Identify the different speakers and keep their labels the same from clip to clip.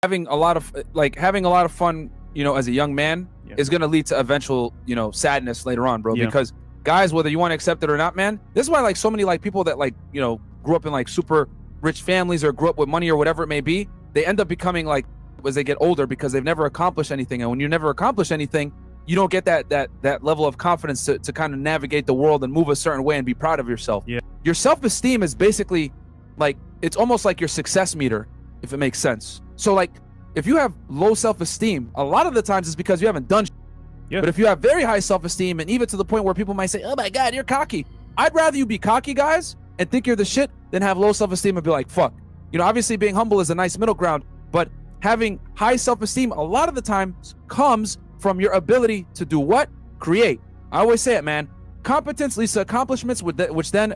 Speaker 1: having a lot of fun, you know, as a young man is going to lead to eventual, you know, sadness later on, bro. Because guys, whether you want to accept it or not, man, this is why like so many like people that like, you know, grew up in like super rich families or grew up with money or whatever it may be, they end up becoming like as they get older because they've never accomplished anything. And when you never accomplish anything, you don't get that level of confidence to kind of navigate the world and move a certain way and be proud of yourself. Your self-esteem is basically like, it's almost like your success meter, if it makes sense. So like, if you have low self-esteem, a lot of the times it's because you haven't done shit. But if you have very high self-esteem, and even to the point where people might say, oh my God, you're cocky. I'd rather you be cocky, guys, and think you're the shit than have low self-esteem and be like, fuck. You know, obviously being humble is a nice middle ground, but having high self-esteem a lot of the times comes from your ability to do what? Create. I always say it, man. Competence leads to accomplishments, which then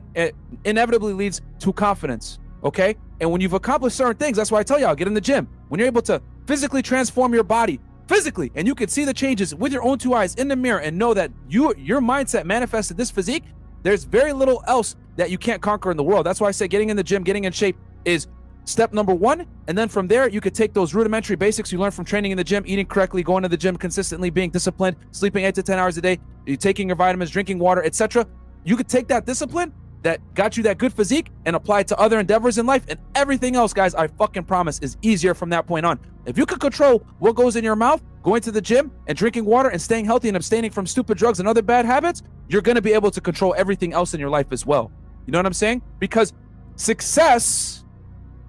Speaker 1: inevitably leads to confidence, okay? And when you've accomplished certain things, that's why I tell y'all, get in the gym. When you're able to physically transform your body, physically, and you can see the changes with your own two eyes in the mirror and know that your mindset manifested this physique, there's very little else that you can't conquer in the world. That's why I say getting in the gym, getting in shape is step number one. And then from there, you could take those rudimentary basics you learn from training in the gym, eating correctly, going to the gym consistently, being disciplined, sleeping 8 to 10 hours a day, taking your vitamins, drinking water, etc. You could take that discipline that got you that good physique and apply it to other endeavors in life, and everything else, guys, I fucking promise, is easier from that point on. If you could control what goes in your mouth, going to the gym and drinking water and staying healthy and abstaining from stupid drugs and other bad habits, you're going to be able to control everything else in your life as well. You know what I'm saying? Because success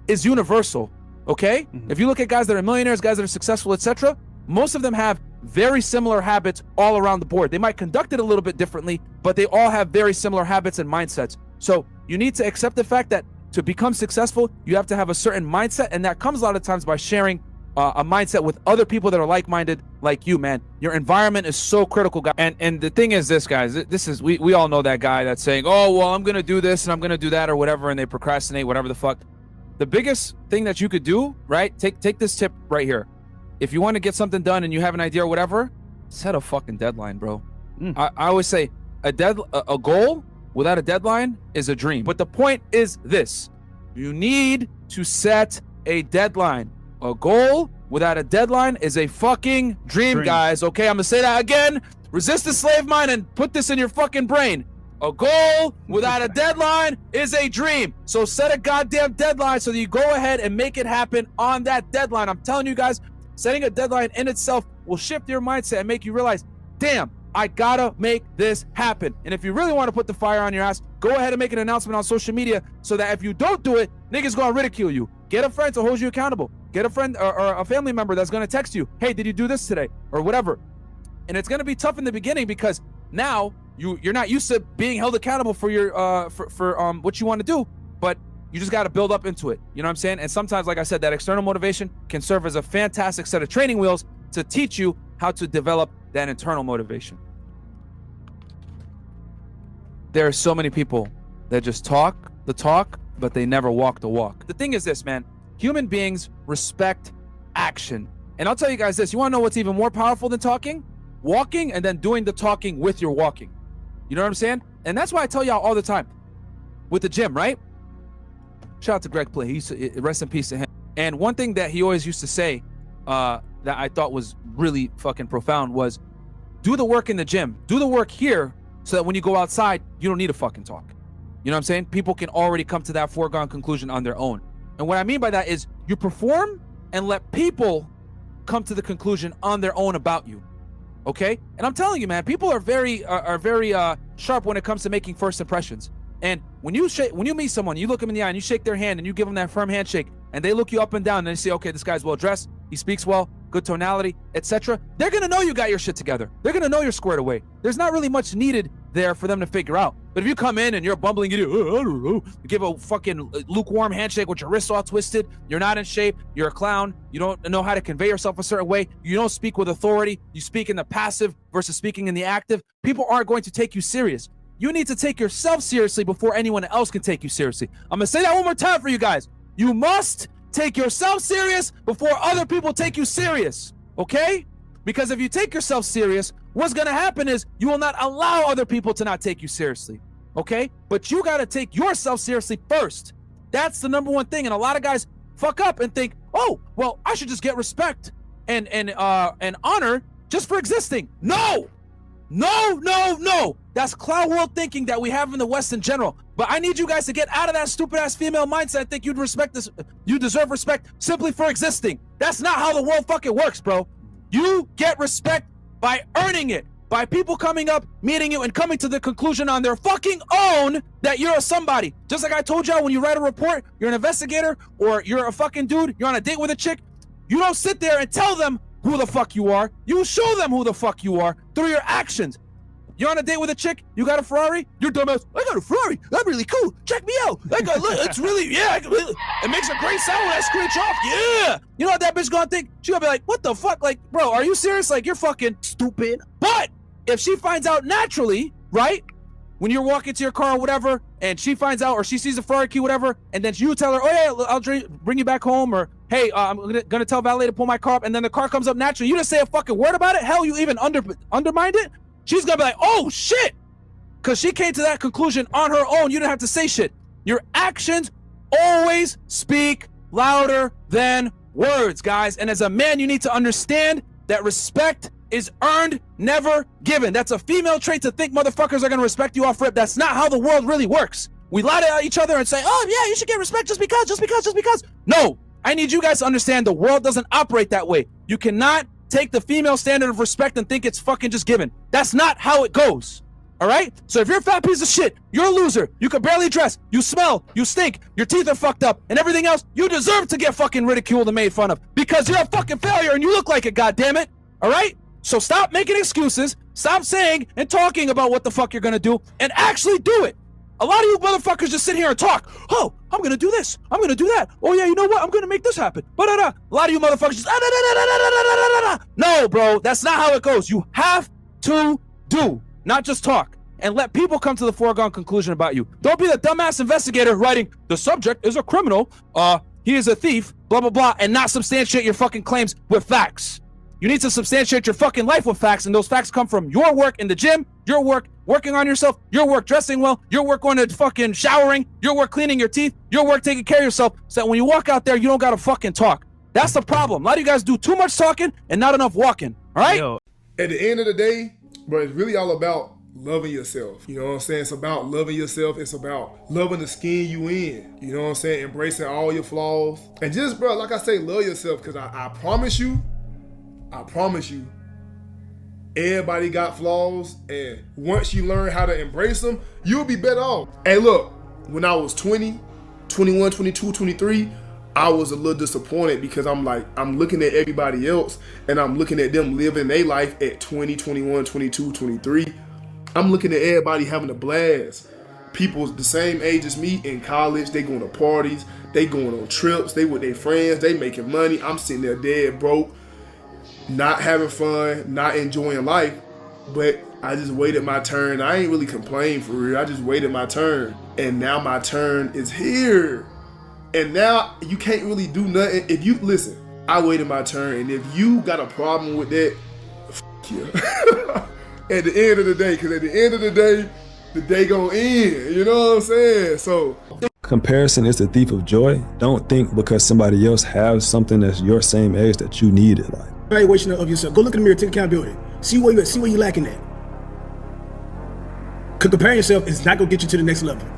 Speaker 1: is universal, okay? If you look at guys that are millionaires, guys that are successful, etc., most of them have very similar habits all around the board. They might conduct it a little bit differently, but they all have very similar habits and mindsets. So you need to accept the fact that to become successful, you have to have a certain mindset, and that comes a lot of times by sharing a mindset with other people that are like-minded like you, man. Your environment is so critical, guys. And the thing is this, guys, this is, we all know that guy that's saying, oh, well, I'm gonna do this and I'm gonna do that or whatever, and they procrastinate, whatever the fuck. The biggest thing that you could do, right? Take this tip right here. If you want to get something done and you have an idea or whatever, set a fucking deadline, bro. I always say a goal without a deadline is a dream. But the point is this: you need to set a deadline. A goal without a deadline is a fucking dream, guys. Okay, I'm gonna say that again. Resist the slave mind and put this in your fucking brain. A goal without a deadline is a dream. So set a goddamn deadline so that you go ahead and make it happen on that deadline. I'm telling you guys, setting a deadline in itself will shift your mindset and make you realize, damn, I gotta make this happen. And if you really want to put the fire on your ass, go ahead and make an announcement on social media so that if you don't do it, niggas gonna ridicule you. Get a friend to hold you accountable. Get a friend or a family member that's gonna text you, hey, did you do this today? Or whatever. And it's gonna be tough in the beginning because now you're not used to being held accountable for your for what you want to do, but you just got to build up into it. You know what I'm saying? And sometimes, like I said, that external motivation can serve as a fantastic set of training wheels to teach you how to develop that internal motivation. There are so many people that just talk the talk, but they never walk the walk. The thing is this, man, human beings respect action. And I'll tell you guys this, you want to know what's even more powerful than talking? Walking and then doing the talking with your walking. You know what I'm saying? And that's why I tell y'all all the time with the gym, right? Shout out to Greg Play. Rest in peace to him. And one thing that he always used to say that I thought was really fucking profound was, do the work in the gym. Do the work here so that when you go outside, you don't need to fucking talk. You know what I'm saying? People can already come to that foregone conclusion on their own. And what I mean by that is you perform and let people come to the conclusion on their own about you. Okay? And I'm telling you, man, people are very sharp when it comes to making first impressions. And when you meet someone, you look them in the eye and you shake their hand and you give them that firm handshake, and they look you up and down and they say, okay, this guy's well dressed, he speaks well, good tonality, etc. They're gonna know you got your shit together. They're gonna know you're squared away. There's not really much needed there for them to figure out. But if you come in and you're a bumbling idiot, I don't know, you give a fucking lukewarm handshake with your wrists all twisted, you're not in shape, you're a clown, you don't know how to convey yourself a certain way, you don't speak with authority, you speak in the passive versus speaking in the active, people aren't going to take you serious. You need to take yourself seriously before anyone else can take you seriously. I'm gonna say that one more time for you guys. You must take yourself serious before other people take you serious, okay? Because if you take yourself serious, what's gonna happen is you will not allow other people to not take you seriously, okay? But you gotta take yourself seriously first. That's the number one thing. And a lot of guys fuck up and think, oh, well, I should just get respect and honor just for existing. No, no, no, no. That's cloud world thinking that we have in the West in general. But I need you guys to get out of that stupid ass female mindset. Think you'd respect this, you deserve respect simply for existing. That's not how the world fucking works, bro. You get respect by earning it, by people coming up, meeting you, and coming to the conclusion on their fucking own that you're a somebody. Just like I told y'all, when you write a report, you're an investigator, or you're a fucking dude, you're on a date with a chick, you don't sit there and tell them who the fuck you are. You show them who the fuck you are through your actions. You're on a date with a chick, you got a Ferrari, you're dumbass, I got a Ferrari, I'm really cool, check me out. Look, it's really, yeah, it makes a great sound when I screech off, yeah. You know what that bitch gonna think? She gonna be like, what the fuck? Like, bro, are you serious? Like, you're fucking stupid. But if she finds out naturally, right, when you're walking to your car or whatever, and she finds out, or she sees a Ferrari key, whatever, and then you tell her, oh yeah, I'll bring you back home, or hey, I'm gonna tell valet to pull my car up, and then the car comes up naturally, you didn't say a fucking word about it, hell, you even undermined it, she's gonna be like, oh shit, because she came to that conclusion on her own, you didn't have to say shit. Your actions always speak louder than words, guys, and as a man, you need to understand that respect is earned, never given. That's a female trait to think motherfuckers are gonna respect you off rip. That's not how the world really works. We lie to each other and say, oh yeah, you should get respect just because. No, I need you guys to understand the world doesn't operate that way. You cannot take the female standard of respect and think it's fucking just given. That's not how it goes, all right? So if you're a fat piece of shit, you're a loser, you can barely dress, you smell, you stink, your teeth are fucked up, and everything else, you deserve to get fucking ridiculed and made fun of because you're a fucking failure and you look like it, goddammit, all right? So stop making excuses, stop saying and talking about what the fuck you're gonna do, and actually do it. A lot of you motherfuckers just sit here and talk. Oh, I'm gonna do this, I'm gonna do that. Oh yeah, you know what? I'm gonna make this happen. A lot of you motherfuckers just no, bro, that's not how it goes. You have to do, not just talk, and let people come to the foregone conclusion about you. Don't be the dumbass investigator writing, the subject is a criminal, he is a thief, blah, blah, blah, and not substantiate your fucking claims with facts. You need to substantiate your fucking life with facts, and those facts come from your work in the gym, your work working on yourself, your work dressing well, your work going to fucking showering, your work cleaning your teeth, your work taking care of yourself, so that when you walk out there, you don't gotta fucking talk. That's the problem. A lot of you guys do too much talking and not enough walking, all right?
Speaker 2: Yo. At the end of the day, bro, it's really all about loving yourself. You know what I'm saying? It's about loving yourself. It's about loving the skin you in. You know what I'm saying? Embracing all your flaws. And just, bro, like I say, love yourself, because I promise you, everybody got flaws, and once you learn how to embrace them, you'll be better off. Hey, look, when I was 20, 21, 22, 23, I was a little disappointed because I'm looking at everybody else, and I'm looking at them living their life at 20, 21, 22, 23. I'm looking at everybody having a blast. People the same age as me in college, they going to parties, they going on trips, they with their friends, they making money. I'm sitting there dead broke, not having fun, not enjoying life. But I just waited my turn. I ain't really complained for real. I just waited my turn. And now my turn is here. And now you can't really do nothing. If you, listen, I waited my turn. And if you got a problem with that, f you. At the end of the day, because at the end of the day gonna end. You know what I'm saying? So
Speaker 3: comparison is the thief of joy. Don't think because somebody else has something that's your same age that you need it. Like,
Speaker 4: evaluation of yourself. Go look in the mirror, take accountability. See where you're lacking at. Because comparing yourself is not gonna get you to the next level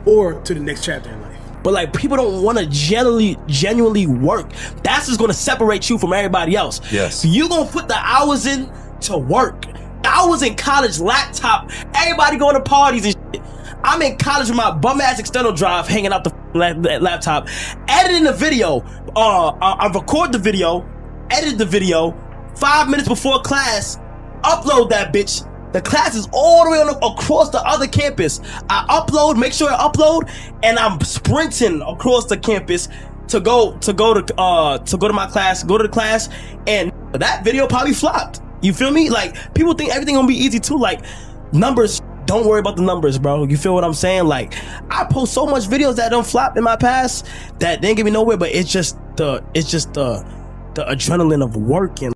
Speaker 4: or to the next chapter in life.
Speaker 5: But like, people don't want to genuinely work. That's what's gonna separate you from everybody else.
Speaker 3: Yes.
Speaker 5: So you gonna put the hours in to work. I was in college, laptop, everybody going to parties and shit. I'm in college with my bum ass external drive, hanging out the laptop, editing the video. I record the video, edit the video, 5 minutes before class, upload that bitch. The class is all the way across the other campus. I upload, make sure I upload, and I'm sprinting across the campus to go to my class, go to the class, and that video probably flopped. You feel me? Like, people think everything gonna be easy too. Like, numbers, don't worry about the numbers, bro. You feel what I'm saying? Like, I post so much videos that don't flop in my past that didn't get me nowhere, but it's just the adrenaline of working.